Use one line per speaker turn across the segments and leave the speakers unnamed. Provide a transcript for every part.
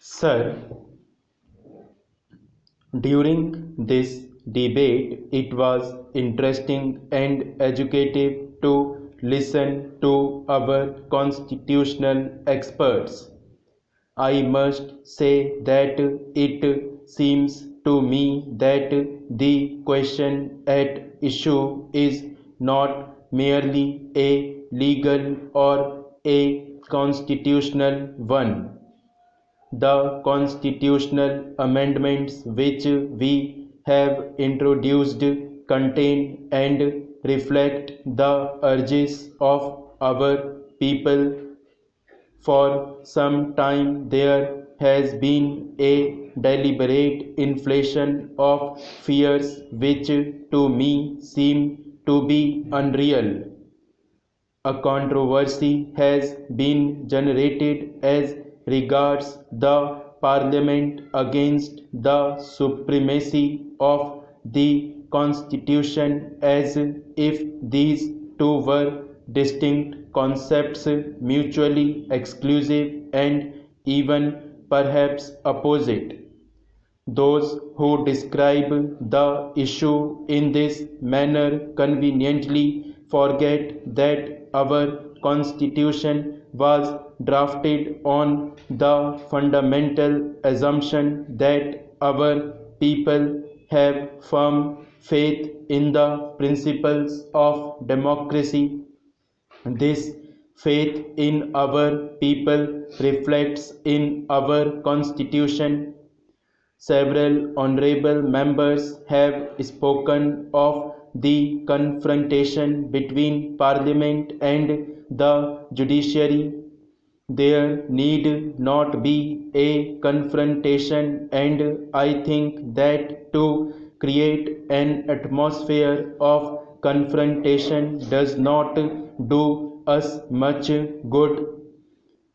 Sir, during this debate, it was interesting and educative to listen to our constitutional experts. I must say that it seems to me that the question at issue is not merely a legal or a constitutional one. The constitutional amendments which we have introduced contain and reflect the urges of our people. For some time there has been a deliberate inflation of fears which to me seem to be unreal. A controversy has been generated as regards the Parliament against the supremacy of the Constitution, as if these two were distinct concepts, mutually exclusive and even perhaps opposite. Those who describe the issue in this manner conveniently forget that our Constitution was drafted on the fundamental assumption that our people have firm faith in the principles of democracy. This faith in our people reflects in our Constitution. Several honorable members have spoken of the confrontation between Parliament and the judiciary. There need not be a confrontation, and I think that to create an atmosphere of confrontation does not do us much good.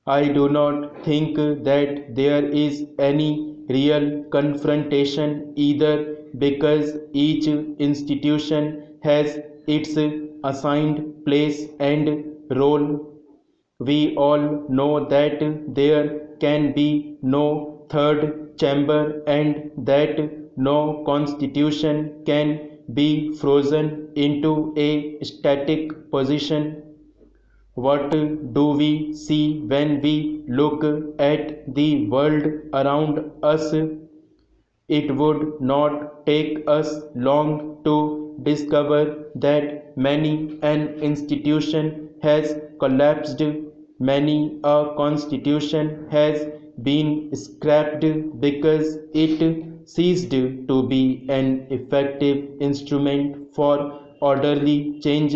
I do not think that there is any real confrontation either, because each institution has its assigned place and role. We all know that there can be no third chamber and that no constitution can be frozen into a static position. What do we see when we look at the world around us? It would not take us long to discover that many an institution has collapsed, many a constitution has been scrapped because it ceased to be an effective instrument for orderly change,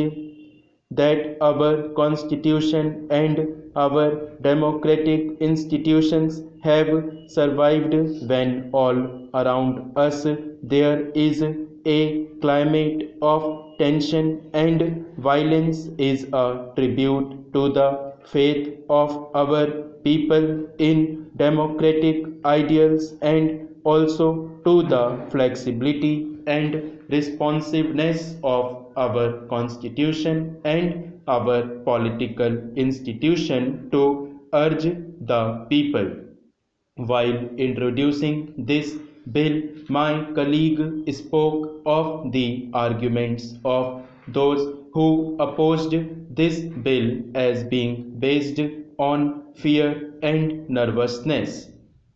that our constitution and our democratic institutions have survived when all around us there is a climate of tension and violence, is a tribute to the faith of our people in democratic ideals and also to the flexibility and responsiveness of our constitution and our political institution to urge the people. While introducing this bill, my colleague spoke of the arguments of those who opposed this bill as being based on fear and nervousness.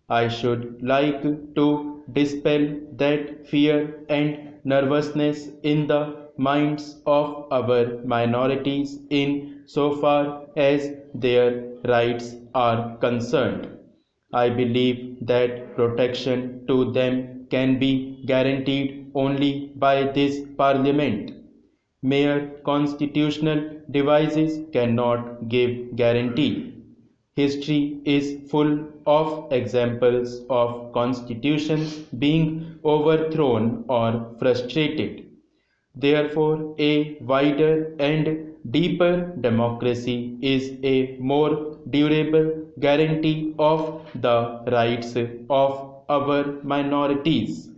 I should like to dispel that fear and nervousness in the minds of our minorities in so far as their rights are concerned. I believe that protection to them can be guaranteed only by this Parliament. Mere constitutional devices cannot give guarantee. History is full of examples of constitutions being overthrown or frustrated. Therefore, a wider and deeper democracy is a more durable guarantee of the rights of our minorities.